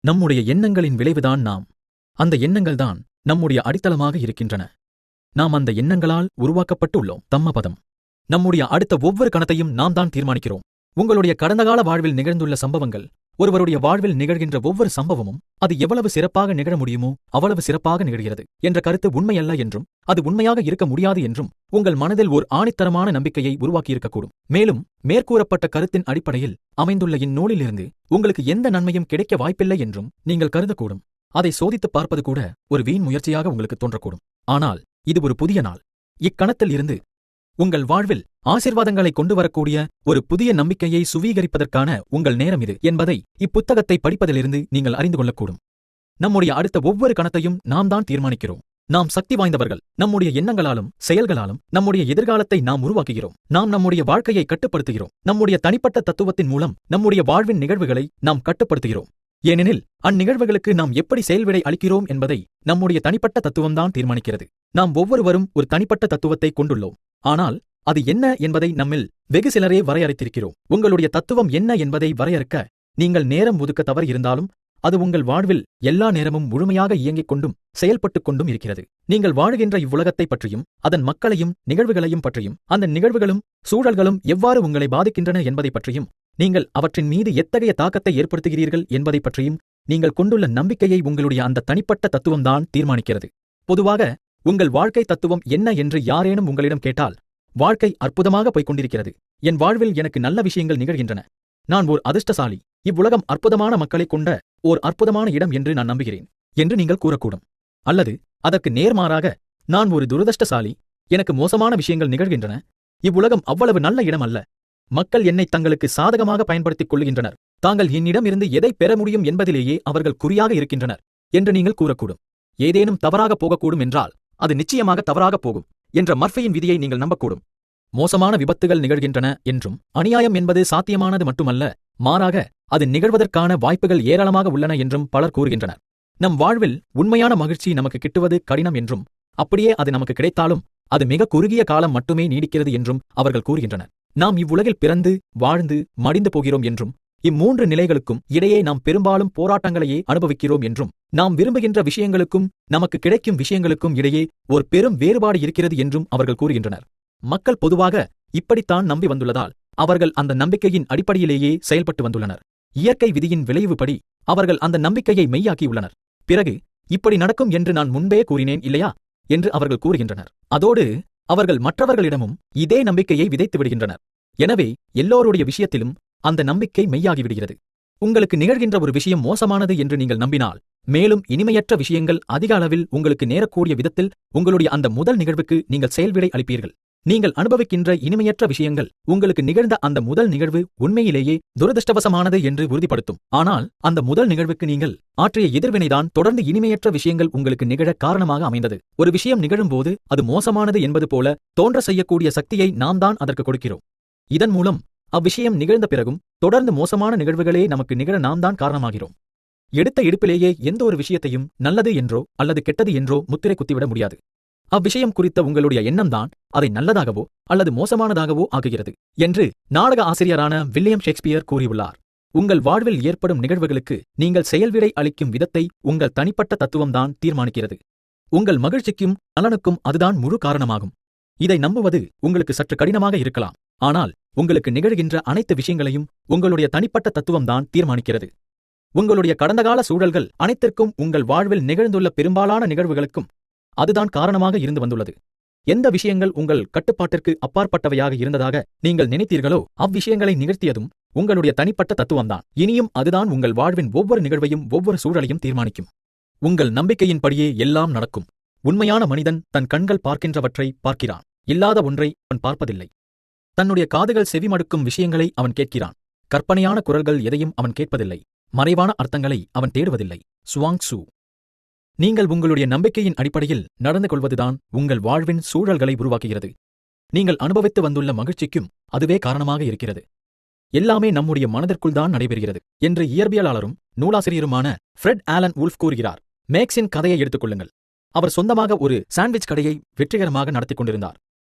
நம்முடைய எண்ணங்களின் விளைவுதான் நாம். அந்த எண்ணங்கள்தான் நம்முடைய அடித்தளமாக இருக்கின்றன. நாம் அந்த எண்ணங்களால் உருவாக்கப்பட்டு உள்ளோம். தம்மபதம். நம்முடைய அடுத்த ஒவ்வொரு கணத்தையும் நாம் தான் தீர்மானிக்கிறோம். உங்களுடைய கடந்தகால வாழ்வில் நிகழ்ந்துள்ள சம்பவங்கள், ஒருவருடைய வாழ்வில் நிகழ்கின்ற ஒவ்வொரு சம்பவமும் அது எவ்வளவு சிறப்பாக நிகழ முடியுமோ அவ்வளவு சிறப்பாக நிகழ்கிறது என்ற கருத்து உண்மையல்ல என்றும், அது உண்மையாக இருக்க முடியாது என்றும் உங்கள் மனதில் ஓர் ஆணித்தரமான நம்பிக்கையை உருவாக்கியிருக்கக்கூடும். மேலும் மேற்கூறப்பட்ட கருத்தின் அடிப்படையில் அமைந்துள்ள இந்நூலிலிருந்து உங்களுக்கு எந்த நன்மையும் கிடைக்க வாய்ப்பில்லை என்றும் நீங்கள் கருதக்கூடும். அதை சோதித்துப் பார்ப்பது கூட ஒரு வீண் முயற்சியாக உங்களுக்கு தோன்றக்கூடும். ஆனால் இது ஒரு புதிய நாள். இக்கணத்தில் இருந்து உங்கள் வாழ்வில் ஆசீர்வாதங்களை கொண்டு வரக்கூடிய ஒரு புதிய நம்பிக்கையை சுவீகரிப்பதற்கான உங்கள் நேரம் இது என்பதை இப்புத்தகத்தை படிப்பதிலிருந்து நீங்கள் அறிந்து கொள்ளக்கூடும். நம்முடைய அடுத்த ஒவ்வொரு கணத்தையும் நாம் தான் தீர்மானிக்கிறோம். நாம் சக்தி வாய்ந்தவர்கள். நம்முடைய எண்ணங்களாலும் செயல்களாலும் நம்முடைய எதிர்காலத்தை நாம் உருவாக்குகிறோம். நாம் நம்முடைய வாழ்க்கையை கட்டுப்படுத்துகிறோம். நம்முடைய தனிப்பட்ட தத்துவத்தின் மூலம் நம்முடைய வாழ்வின் நிகழ்வுகளை நாம் கட்டுப்படுத்துகிறோம். ஏனெனில் அந்நிகழ்வுகளுக்கு நாம் எப்படி செயல்விடை அளிக்கிறோம் என்பதை நம்முடைய தனிப்பட்ட தத்துவம்தான் தீர்மானிக்கிறது. நாம் ஒவ்வொருவரும் ஒரு தனிப்பட்ட தத்துவத்தை கொண்டுள்ளோம். ஆனால் அது என்ன என்பதை நம்மில் வெகு சிலரே வரையறுத்திருக்கிறோம். உங்களுடைய தத்துவம் என்ன என்பதை வரையறுக்க நீங்கள் நேரம் ஒதுக்க தவறு இருந்தாலும் அது உங்கள் வாழ்வில் எல்லா நேரமும் முழுமையாக இயங்கிக் கொண்டும் செயல்பட்டுக் கொண்டும் இருக்கிறது. நீங்கள் வாழுகின்ற இவ்வுலகத்தை பற்றியும் அதன் மக்களையும் நிகழ்வுகளையும் பற்றியும் அந்த நிகழ்வுகளும் சூழல்களும் எவ்வாறு உங்களை பாதிக்கின்றன என்பதை பற்றியும் நீங்கள் அவற்றின் மீது எத்தகைய தாக்கத்தை ஏற்படுத்துகிறீர்கள் என்பதை பற்றியும் நீங்கள் கொண்டுள்ள நம்பிக்கையை உங்களுடைய அந்த தனிப்பட்ட தத்துவம்தான் தீர்மானிக்கிறது. பொதுவாக உங்கள் வாழ்க்கை தத்துவம் என்ன என்று யாரேனும் உங்களிடம் கேட்டால், வாழ்க்கை அற்புதமாக போய்க் கொண்டிருக்கிறது, என் வாழ்வில் எனக்கு நல்ல விஷயங்கள் நிகழ்கின்றன, நான் ஓர் அதிர்ஷ்டசாலி, இவ்வுலகம் அற்புதமான மக்களைக் கொண்ட ஓர் அற்புதமான இடம் என்று நான் நம்புகிறேன் என்று நீங்கள் கூறக்கூடும். அல்லது அதற்கு நேர்மாறாக, நான் ஒரு துரதிர்ஷ்டசாலி, எனக்கு மோசமான விஷயங்கள் நிகழ்கின்றன, இவ்வுலகம் அவ்வளவு நல்ல இடம் அல்ல, மக்கள் என்னை தங்களுக்கு சாதகமாக பயன்படுத்திக் கொள்ளுகின்றனர், தாங்கள் என்னிடமிருந்து எதை பெற முடியும் என்பதிலேயே அவர்கள் குறியாக இருக்கின்றனர் என்று நீங்கள் கூறக்கூடும். ஏதேனும் தவறாக போகக்கூடும் என்றால் அது நிச்சயமாக தவறாக போகும் என்ற மர்ஃபியின் விதியை நீங்கள் நம்பக்கூடும். மோசமான விபத்துகள் நிகழ்கின்றன என்றும் அநியாயம் என்பது சாத்தியமானது மட்டுமல்ல, மாறாக அது நிகழ்வதற்கான வாய்ப்புகள் ஏராளமாக உள்ளன என்றும் பலர் கூறுகின்றனர். நம் வாழ்வில் உண்மையான மகிழ்ச்சி நமக்கு கிட்டுவது கடினம் என்றும், அப்படியே அது நமக்கு கிடைத்தாலும் அது மிக குறுகிய காலம் மட்டுமே நீடிக்கிறது என்றும் அவர்கள் கூறுகின்றனர். நாம் இவ்வுலகில் பிறந்து வாழ்ந்து மடிந்து போகிறோம் என்றும், இம்மூன்று நிலைகளுக்கும் இடையே நாம் பெரும்பாலும் போராட்டங்களையே அனுபவிக்கிறோம் என்றும், நாம் விரும்புகின்ற விஷயங்களுக்கும் நமக்கு கிடைக்கும் விஷயங்களுக்கும் இடையே ஒரு பெரும் வேறுபாடு இருக்கிறது என்றும் அவர்கள் கூறுகின்றனர். மக்கள் பொதுவாக இப்படித்தான் நம்பி வந்துள்ளதால் அவர்கள் அந்த நம்பிக்கையின் அடிப்படையிலேயே செயல்பட்டு வந்துள்ளனர். இயற்கை விதியின் விளைவுபடி அவர்கள் அந்த நம்பிக்கையை மெய்யாக்கியுள்ளனர். பிறகு இப்படி நடக்கும் என்று நான் முன்பே கூறினேன் இல்லையா என்று அவர்கள் கூறுகின்றனர். அதோடு அவர்கள் மற்றவர்களிடமும் இதே நம்பிக்கையை விதைத்து விடுகின்றனர். எனவே எல்லோருடைய விஷயத்திலும் அந்த நம்பிக்கை மெய்யாகிவிடுகிறது. உங்களுக்கு நிகழ்கின்ற ஒரு விஷயம் மோசமானது என்று நீங்கள் நம்பினால், மேலும் இனிமையற்ற விஷயங்கள் அதிக அளவில் உங்களுக்கு நேரக்கூடிய விதத்தில் உங்களுடைய அந்த முதல் நிகழ்வுக்கு நீங்கள் செயல்விடை அளிப்பீர்கள். நீங்கள் அனுபவிக்கின்ற இனிமையற்ற விஷயங்கள் உங்களுக்கு நிகழ்ந்த அந்த முதல் நிகழ்வு உண்மையிலேயே துரதிர்ஷ்டவசமானது என்று உறுதிப்படுத்தும். ஆனால் அந்த முதல் நிகழ்வுக்கு நீங்கள் ஆற்றிய எதிர்வினைதான் தொடர்ந்து இனிமையற்ற விஷயங்கள் உங்களுக்கு நிகழ காரணமாக அமைந்தது. ஒரு விஷயம் நிகழும்போது அது மோசமானது என்பது போல தோன்ற செய்யக்கூடிய சக்தியை நாம் தான் அதற்கு கொடுக்கிறோம். இதன் மூலம் அவ்விஷயம் நிகழ்ந்த பிறகும் தொடர்ந்து மோசமான நிகழ்வுகளே நமக்கு நிகழ நாம் தான் காரணமாகிறோம். எடுத்த எடுப்பிலேயே எந்த ஒரு விஷயத்தையும் நல்லது என்றோ அல்லது கெட்டது என்றோ முத்திரை குத்திவிட முடியாது. அவ்விஷயம் குறித்த உங்களுடைய எண்ணம்தான் அதை நல்லதாகவோ அல்லது மோசமானதாகவோ ஆக்குகிறது என்று நாடக ஆசிரியரான வில்லியம் ஷேக்ஸ்பியர் கூறியுள்ளார். உங்கள் வாழ்வில் ஏற்படும் நிகழ்வுகளுக்கு நீங்கள் செயல்விடை அளிக்கும் விதத்தை உங்கள் தனிப்பட்ட தத்துவம்தான் தீர்மானிக்கிறது. உங்கள் மகிழ்ச்சிக்கும் நலனுக்கும் அதுதான் முழு காரணமாகும். இதை நம்புவது உங்களுக்கு சற்று கடினமாக இருக்கலாம். ஆனால் உங்களுக்கு நிகழ்கின்ற அனைத்து விஷயங்களையும் உங்களுடைய தனிப்பட்ட தத்துவம்தான் தீர்மானிக்கிறது. உங்களுடைய கடந்தகால சூழல்கள் அனைத்திற்கும் உங்கள் வாழ்வில் நிகழ்ந்துள்ள பெரும்பாலான நிகழ்வுகளுக்கும் அதுதான் காரணமாக இருந்து வந்துள்ளது. எந்த விஷயங்கள் உங்கள் கட்டுப்பாட்டிற்கு அப்பாற்பட்டவையாக இருந்ததாக நீங்கள் நினைத்தீர்களோ அவ்விஷயங்களை நிகழ்த்தியதும் உங்களுடைய தனிப்பட்ட தத்துவம்தான். இனியும் அதுதான் உங்கள் வாழ்வின் ஒவ்வொரு நிகழ்வையும் ஒவ்வொரு சூழலையும் தீர்மானிக்கும். உங்கள் நம்பிக்கையின்படியே எல்லாம் நடக்கும். உண்மையான மனிதன் தன் கண்கள் பார்க்கின்றவற்றை பார்க்கிறான், இல்லாத ஒன்றை அவன் பார்ப்பதில்லை. தன்னுடைய காதுகள் செவிமடுக்கும் விஷயங்களை அவன் கேட்கிறான், கற்பனையான குரல்கள் எதையும் அவன் கேட்பதில்லை, மறைவான அர்த்தங்களை அவன் தேடுவதில்லை. சுவாங் சூ. நீங்கள் உங்களுடைய நம்பிக்கையின் அடிப்படையில் நடந்து கொள்வதுதான் உங்கள் வாழ்வின் சூழல்களை உருவாக்குகிறது. நீங்கள் அனுபவித்து வந்துள்ள மகிழ்ச்சிக்கும் அதுவே காரணமாக இருக்கிறது. எல்லாமே நம்முடைய மனதிற்குள்தான் நடைபெறுகிறது என்று இயற்பியலாளரும் நூலாசிரியருமான ஃப்ரெட் ஆலன் வூல்ஃப் கூறுகிறார். மேக்ஸின் கதையை எடுத்துக்கொள்ளுங்கள். அவர் சொந்தமாக ஒரு சாண்ட்விச் கடையை வெற்றிகரமாக நடத்திக் கொண்டிருந்தார்.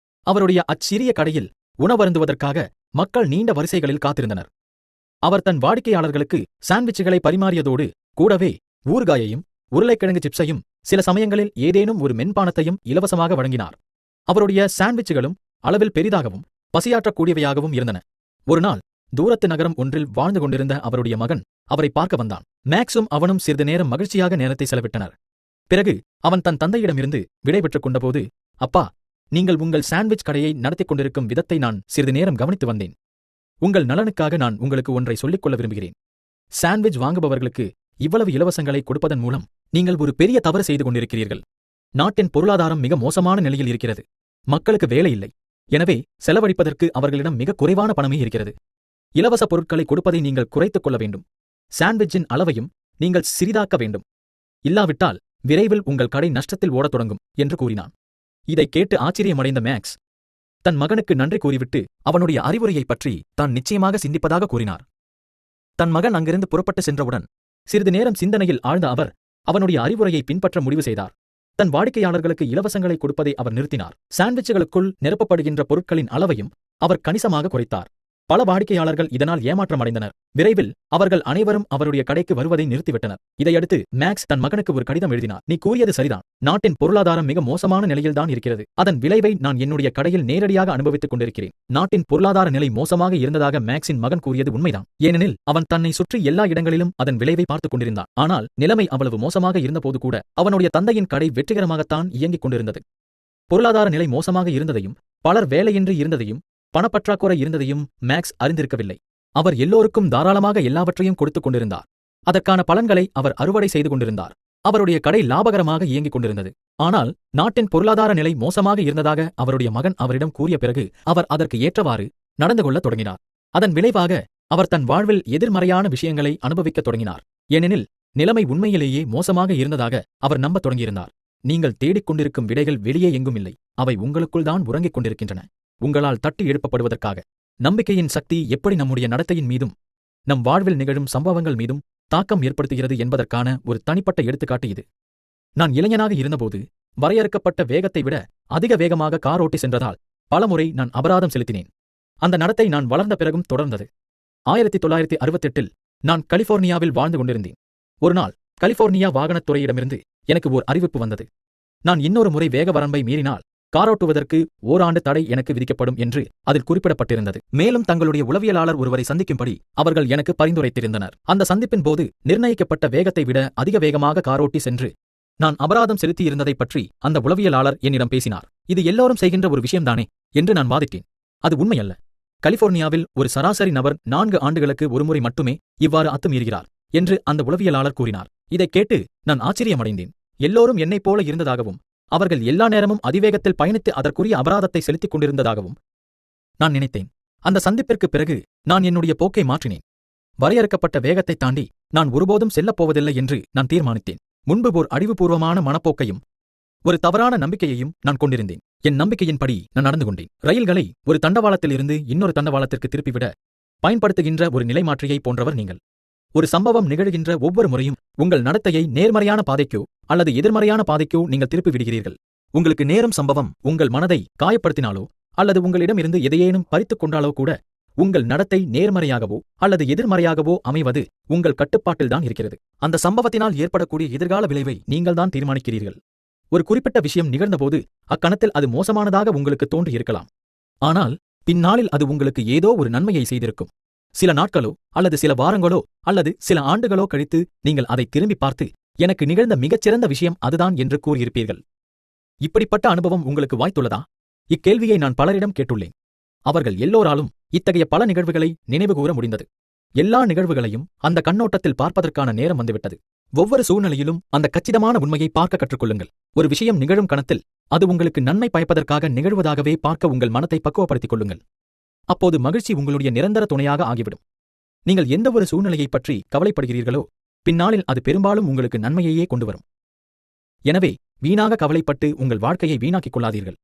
அவருடைய அச்சிறிய கடையில் உணவருந்துவதற்காக மக்கள் நீண்ட வரிசைகளில் காத்திருந்தனர். அவர் தன் வாடிக்கையாளர்களுக்கு சாண்ட்விச்சுகளை பரிமாறியதோடு கூடவே ஊறுகாயையும் உருளைக்கிழங்கு சிப்ஸையும் சில சமயங்களில் ஏதேனும் ஒரு மென்பானத்தையும் இலவசமாக வழங்கினார். அவருடைய சாண்ட்விச்சுகளும் அளவில் பெரிதாகவும் பசியாற்றக்கூடியவையாகவும் இருந்தன. ஒருநாள் தூரத்து நகரம் ஒன்றில் வாழ்ந்து கொண்டிருந்த அவருடைய மகன் அவரை பார்க்க வந்தான். மேக்ஸும் அவனும் சிறிது நேரம் மகிழ்ச்சியாக நேரத்தை செலவிட்டனர். பிறகு அவன் தன் தந்தையிடமிருந்து விடைபெற்றுக் கொண்டபோது, அப்பா, நீங்கள் உங்கள் சாண்ட்விச் கடையை நடத்திக் கொண்டிருக்கும் விதத்தை நான் சிறிது நேரம் கவனித்து வந்தேன். உங்கள் நலனுக்காக நான் உங்களுக்கு ஒன்றை சொல்லிக்கொள்ள விரும்புகிறேன். சாண்ட்விச் வாங்குபவர்களுக்கு இவ்வளவு இலவசங்களை கொடுப்பதன் மூலம் நீங்கள் ஒரு பெரிய தவறு செய்து கொண்டிருக்கிறீர்கள். நாட்டின் பொருளாதாரம் மிக மோசமான நிலையில் இருக்கிறது. மக்களுக்கு வேலை இல்லை. எனவே செலவழிப்பதற்கு அவர்களிடம் மிக குறைவான பணமே இருக்கிறது. இலவச பொருட்களை கொடுப்பதை நீங்கள் குறைத்துக் கொள்ள வேண்டும். சாண்ட்விச்சின் அளவையும் நீங்கள் சிறிதாக்க வேண்டும். இல்லாவிட்டால் விரைவில் உங்கள் கடை நஷ்டத்தில் ஓடத் தொடங்கும் என்று கூறினான். இதைக் கேட்டு ஆச்சரியமடைந்த மேக்ஸ் தன் மகனுக்கு நன்றி கூறிவிட்டு அவனுடைய அறிவுரையைப் பற்றி தான் நிச்சயமாக சிந்திப்பதாக கூறினார். தன் மகன் அங்கிருந்து புறப்பட்டு சென்றவுடன் சிறிது நேரம் சிந்தனையில் ஆழ்ந்த அவர் அவனுடைய அறிவுரையை பின்பற்ற முடிவு செய்தார். தன் வாடிக்கையாளர்களுக்கு இலவசங்களை கொடுப்பதை அவர் நிறுத்தினார். சாண்ட்விச்சுகளுக்குள் நிரப்பப்படுகின்ற பொருட்களின் அளவையும் அவர் கணிசமாக குறைத்தார். பல வாடிக்கையாளர்கள் இதனால் ஏமாற்றமடைந்தனர். விரைவில் அவர்கள் அனைவரும் அவருடைய கடைக்கு வருவதை நிறுத்திவிட்டனர். இதையடுத்து மேக்ஸ் தன் மகனுக்கு ஒரு கடிதம் எழுதினார். நீ கூறியது சரிதான். நாட்டின் பொருளாதாரம் மிக மோசமான நிலையில்தான் இருக்கிறது. அதன் விளைவை நான் என்னுடைய கடையில் நேரடியாக அனுபவித்துக் கொண்டிருக்கிறேன். நாட்டின் பொருளாதார நிலை மோசமாக இருந்ததாக மேக்ஸின் மகன் கூறியது உண்மைதான். ஏனெனில் அவன் தன்னை சுற்றி எல்லா இடங்களிலும் அதன் விளைவை பார்த்துக் கொண்டிருந்தான். ஆனால் நிலைமை அவ்வளவு மோசமாக இருந்தபோது கூட அவனுடைய தந்தையின் கடை வெற்றிகரமாகத்தான் இயங்கிக் கொண்டிருந்தது. பொருளாதார நிலை மோசமாக இருந்ததையும் பலர் வேலையின்றி இருந்ததையும் பணப்பற்றாக்குறை இருந்ததையும் மேக்ஸ் அறிந்திருக்கவில்லை. அவர் எல்லோருக்கும் தாராளமாக எல்லாவற்றையும் கொடுத்துக் கொண்டிருந்தார். அதற்கான பலன்களை அவர் அறுவடை செய்து கொண்டிருந்தார். அவருடைய கடை லாபகரமாக இயங்கிக் கொண்டிருந்தது. ஆனால் நாட்டின் பொருளாதார நிலை மோசமாக இருந்ததாக அவருடைய மகன் அவரிடம் கூறிய பிறகு அவர் அதற்கு ஏற்றவாறு நடந்து கொள்ளத் தொடங்கினார். அதன் விளைவாக அவர் தன் வாழ்வில் எதிர்மறையான விஷயங்களை அனுபவிக்கத் தொடங்கினார். ஏனெனில் நிலைமை உண்மையிலேயே மோசமாக இருந்ததாக அவர் நம்பத் தொடங்கியிருந்தார். நீங்கள் தேடிக்கொண்டிருக்கும் விடைகள் வெளியே எங்கும் இல்லை. அவை உங்களுக்குள் தான் உறங்கிக் கொண்டிருக்கின்றன. உங்களால் தட்டி எழுப்பப்படுவதற்காக. நம்பிக்கையின் சக்தி எப்படி நம்முடைய நடத்தையின் மீதும் நம் வாழ்வில் நிகழும் சம்பவங்கள் மீதும் தாக்கம் ஏற்படுத்துகிறது என்பதற்கான ஒரு தனிப்பட்ட எடுத்துக்காட்டு இது. நான் இளைஞனாக இருந்தபோது வரையறுக்கப்பட்ட வேகத்தை விட அதிக வேகமாக கார் ஓட்டி சென்றதால் பலமுறை நான் அபராதம் செலுத்தினேன். அந்த நடத்தை நான் வளர்ந்த பிறகும் தொடர்ந்தது. 1968இல் நான் கலிபோர்னியாவில் வாழ்ந்து கொண்டிருந்தேன். ஒருநாள் கலிபோர்னியா வாகனத்துறையிடமிருந்து எனக்கு ஓர் அறிவிப்பு வந்தது. நான் இன்னொரு முறை வேக வரம்பை மீறினால் காரோட்டுவதற்கு ஓராண்டு தடை எனக்கு விதிக்கப்படும் என்று அதில் குறிப்பிடப்பட்டிருந்தது. மேலும் தங்களுடைய உளவியலாளர் ஒருவரை சந்திக்கும்படி அவர்கள் எனக்கு பரிந்துரைத்திருந்தனர். அந்த சந்திப்பின் போது நிர்ணயிக்கப்பட்ட வேகத்தை விட அதிக வேகமாக காரோட்டி சென்று நான் அபராதம் செலுத்தியிருந்ததைப் பற்றி அந்த உளவியலாளர் என்னிடம் பேசினார். இது எல்லோரும் செய்கின்ற ஒரு விஷயம்தானே என்று நான் வாதிட்டேன். அது உண்மையல்ல. கலிபோர்னியாவில் ஒரு சராசரி நபர் 4 ஆண்டுகளுக்கு ஒருமுறை மட்டுமே இவ்வாறு அத்துமீறுகிறார் என்று அந்த உளவியலாளர் கூறினார். இதைக் கேட்டு நான் ஆச்சரியமடைந்தேன். எல்லோரும் என்னைப் போல இருந்ததாகவும் அவர்கள் எல்லா நேரமும் அதிவேகத்தில் பயணித்து அதற்குரிய அபராதத்தை செலுத்திக் கொண்டிருந்ததாகவும் நான் நினைத்தேன். அந்த சந்திப்பிற்கு பிறகு நான் என்னுடைய போக்கை மாற்றினேன். வரையறுக்கப்பட்ட வேகத்தை தாண்டி நான் ஒருபோதும் செல்லப்போவதில்லை என்று நான் தீர்மானித்தேன். முன்பு ஓர் அழிவுபூர்வமான மனப்போக்கையும் ஒரு தவறான நம்பிக்கையையும் நான் கொண்டிருந்தேன். என் நம்பிக்கையின்படி நான் நடந்து கொண்டேன். ரயில்களை ஒரு தண்டவாளத்திலிருந்து இன்னொரு தண்டவாளத்திற்கு திருப்பிவிட பயன்படுத்துகின்ற ஒரு நிலைமாற்றியை போன்றவர் நீங்கள். ஒரு சம்பவம் நிகழ்கின்ற ஒவ்வொரு முறையும் உங்கள் நடத்தையை நேர்மறையான பாதைக்கோ அல்லது எதிர்மறையான பாதைக்கோ நீங்கள் திருப்பி விடுகிறீர்கள். உங்களுக்கு நேரும் சம்பவம் உங்கள் மனதை காயப்படுத்தினாலோ அல்லது உங்களிடமிருந்து எதையேனும் பறித்துக் கொண்டாலோ கூட உங்கள் நடத்தை நேர்மறையாகவோ அல்லது எதிர்மறையாகவோ அமைவது உங்கள் கட்டுப்பாட்டில்தான் இருக்கிறது. அந்த சம்பவத்தினால் ஏற்படக்கூடிய எதிர்கால விளைவை நீங்கள்தான் தீர்மானிக்கிறீர்கள். ஒரு குறிப்பிட்ட விஷயம் நிகழ்ந்தபோது அக்கணத்தில் அது மோசமானதாக உங்களுக்கு தோன்றியிருக்கலாம். ஆனால் பின்னாளில் அது உங்களுக்கு ஏதோ ஒரு நன்மையை செய்திருக்கும். சில நாட்களோ அல்லது சில வாரங்களோ அல்லது சில ஆண்டுகளோ கழித்து நீங்கள் அதை திரும்பி பார்த்து எனக்கு நிகழ்ந்த மிகச்சிறந்த விஷயம் அதுதான் என்று கூறியிருப்பீர்கள். இப்படிப்பட்ட அனுபவம் உங்களுக்கு வாய்த்துள்ளதா? இக்கேள்வியை நான் பலரிடம் கேட்டுள்ளேன். அவர்கள் எல்லோராலும் இத்தகைய பல நிகழ்வுகளை நினைவுகூர முடிந்தது. எல்லா நிகழ்வுகளையும் அந்த கண்ணோட்டத்தில் பார்ப்பதற்கான நேரம் வந்துவிட்டது. ஒவ்வொரு சூழ்நிலையிலும் அந்த கச்சிதமான உண்மையை பார்க்க கற்றுக்கொள்ளுங்கள். ஒரு விஷயம் நிகழும் கணத்தில் அது உங்களுக்கு நன்மை பயப்பதற்காக நிகழ்வதாகவே பார்க்க உங்கள் மனத்தை பக்குவப்படுத்திக் கொள்ளுங்கள். அப்போது மகிழ்ச்சி உங்களுடைய நிரந்தர துணையாக ஆகிவிடும். நீங்கள் எந்த ஒரு சூழ்நிலையைப் பற்றி கவலைப்படுகிறீர்களோ பின்னாளில் அது பெரும்பாலும் உங்களுக்கு நன்மையையே கொண்டு வரும். எனவே வீணாக கவலைப்பட்டு உங்கள் வாழ்க்கையை வீணாக்கிக் கொள்ளாதீர்கள்.